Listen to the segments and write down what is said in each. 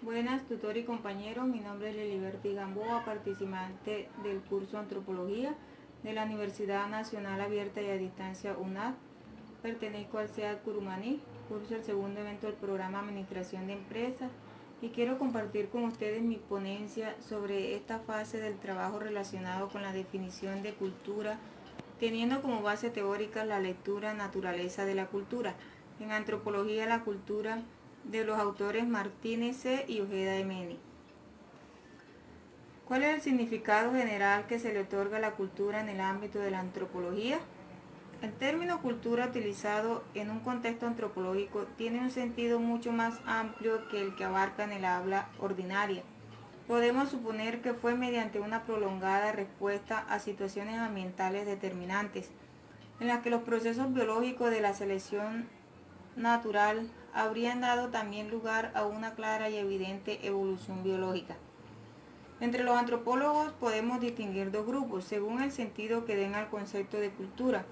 Buenas, tutor y compañeros. Mi nombre es Liliberti Gamboa, participante del curso Antropología de la Universidad Nacional Abierta y a Distancia UNAD. Pertenezco al CEAD Curumaní, curso el segundo evento del programa Administración de Empresas y quiero compartir con ustedes mi ponencia sobre esta fase del trabajo relacionado con la definición de cultura, teniendo como base teórica la lectura Naturaleza de la cultura. En Antropología de la cultura, de los autores Martínez C. y Ojeda M. ¿Cuál es el significado general que se le otorga a la cultura en el ámbito de la antropología? El término cultura utilizado en un contexto antropológico tiene un sentido mucho más amplio que el que abarca en el habla ordinaria. Podemos suponer que fue mediante una prolongada respuesta a situaciones ambientales determinantes, en las que los procesos biológicos de la selección natural habrían dado también lugar a una clara y evidente evolución biológica. Entre los antropólogos podemos distinguir dos grupos, según el sentido que den al concepto de cultura.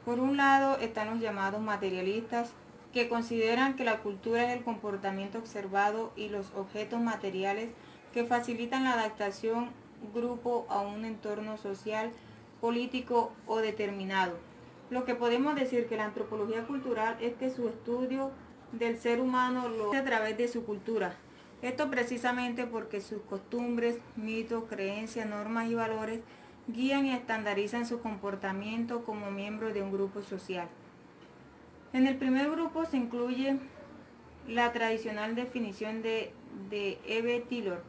Por un lado están los llamados materialistas, que consideran que la cultura es el comportamiento observado y los objetos materiales que facilitan la adaptación grupo a un entorno social, político o determinado. Lo que podemos decir que la antropología cultural es que su estudio del ser humano lo hace a través de su cultura. Esto precisamente porque sus costumbres, mitos, creencias, normas y valores guían y estandarizan su comportamiento como miembro de un grupo social. En el primer grupo se incluye la tradicional definición de E.B. Tylor,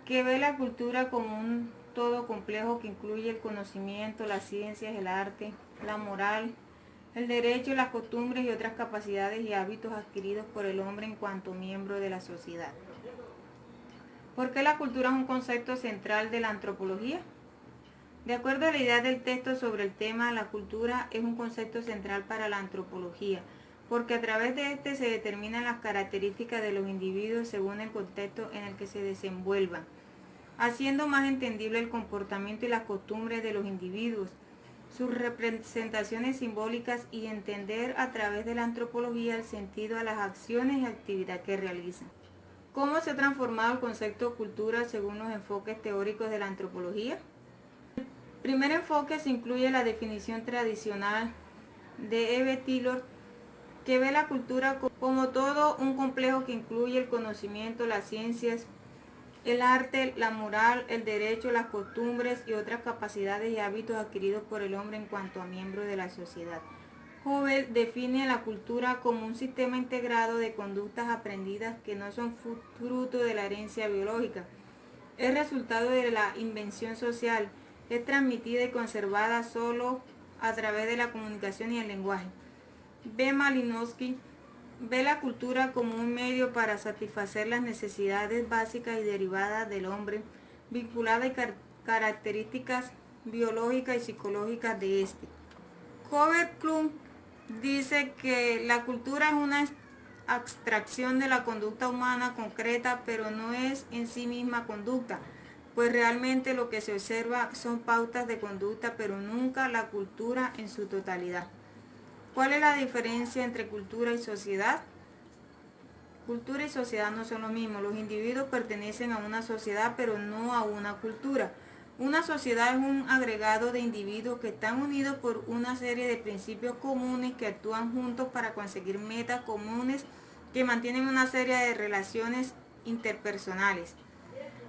que ve la cultura como un todo complejo que incluye el conocimiento, las ciencias, el arte, la moral, el derecho, las costumbres y otras capacidades y hábitos adquiridos por el hombre en cuanto miembro de la sociedad. ¿Por qué la cultura es un concepto central de la antropología? De acuerdo a la idea del texto sobre el tema, la cultura es un concepto central para la antropología, porque a través de este se determinan las características de los individuos según el contexto en el que se desenvuelvan, haciendo más entendible el comportamiento y las costumbres de los individuos, sus representaciones simbólicas y entender a través de la antropología el sentido a las acciones y actividades que realizan. ¿Cómo se ha transformado el concepto de cultura según los enfoques teóricos de la antropología? El primer enfoque se incluye la definición tradicional de E.B. Tylor, que ve la cultura como todo un complejo que incluye el conocimiento, las ciencias, el arte, la moral, el derecho, las costumbres y otras capacidades y hábitos adquiridos por el hombre en cuanto a miembro de la sociedad. Hobel define la cultura como un sistema integrado de conductas aprendidas que no son fruto de la herencia biológica. Es resultado de la invención social, es transmitida y conservada solo a través de la comunicación y el lenguaje. B. Malinowski ve la cultura como un medio para satisfacer las necesidades básicas y derivadas del hombre, vinculadas a características biológicas y psicológicas de éste. Robert Klum dice que la cultura es una abstracción de la conducta humana concreta, pero no es en sí misma conducta, pues realmente lo que se observa son pautas de conducta, pero nunca la cultura en su totalidad. ¿Cuál es la diferencia entre cultura y sociedad? Cultura y sociedad no son lo mismo. Los individuos pertenecen a una sociedad, pero no a una cultura. Una sociedad es un agregado de individuos que están unidos por una serie de principios comunes que actúan juntos para conseguir metas comunes que mantienen una serie de relaciones interpersonales.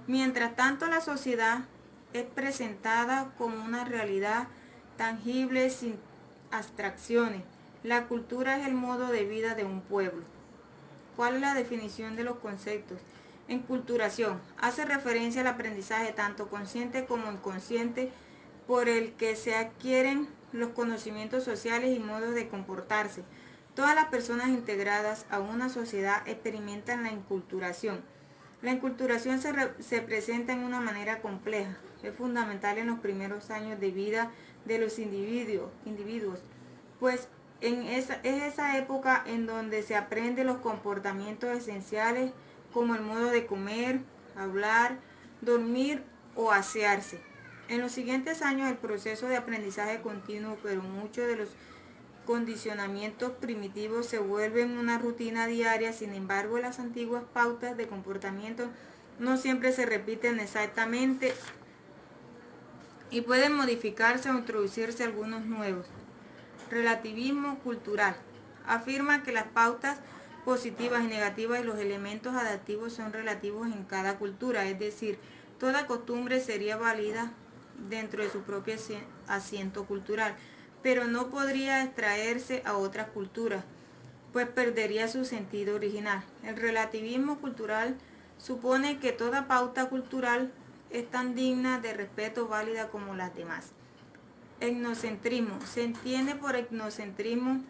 Mientras tanto, la sociedad es presentada como una realidad tangible sin abstracciones. La cultura es el modo de vida de un pueblo. ¿Cuál es la definición de los conceptos? Enculturación hace referencia al aprendizaje tanto consciente como inconsciente por el que se adquieren los conocimientos sociales y modos de comportarse. Todas las personas integradas a una sociedad experimentan la enculturación. La enculturación se presenta en una manera compleja. Es fundamental en los primeros años de vida de los individuos, pues es esa época en donde se aprende los comportamientos esenciales como el modo de comer, hablar, dormir o asearse. En los siguientes años el proceso de aprendizaje continuo, pero muchos de los condicionamientos primitivos se vuelven una rutina diaria. Sin embargo, las antiguas pautas de comportamiento no siempre se repiten exactamente y pueden modificarse o introducirse algunos nuevos. Relativismo cultural. Afirma que las pautas positivas y negativas y los elementos adaptivos son relativos en cada cultura, es decir, toda costumbre sería válida dentro de su propio asiento cultural, pero no podría extraerse a otras culturas, pues perdería su sentido original. El relativismo cultural supone que toda pauta cultural es tan digna de respeto, válida como las demás. Etnocentrismo. Se entiende por etnocentrismo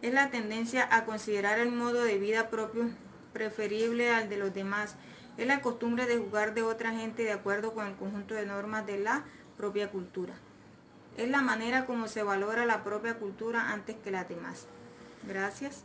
es la tendencia a considerar el modo de vida propio preferible al de los demás. Es la costumbre de juzgar de otra gente de acuerdo con el conjunto de normas de la propia cultura. Es la manera como se valora la propia cultura antes que las demás. Gracias.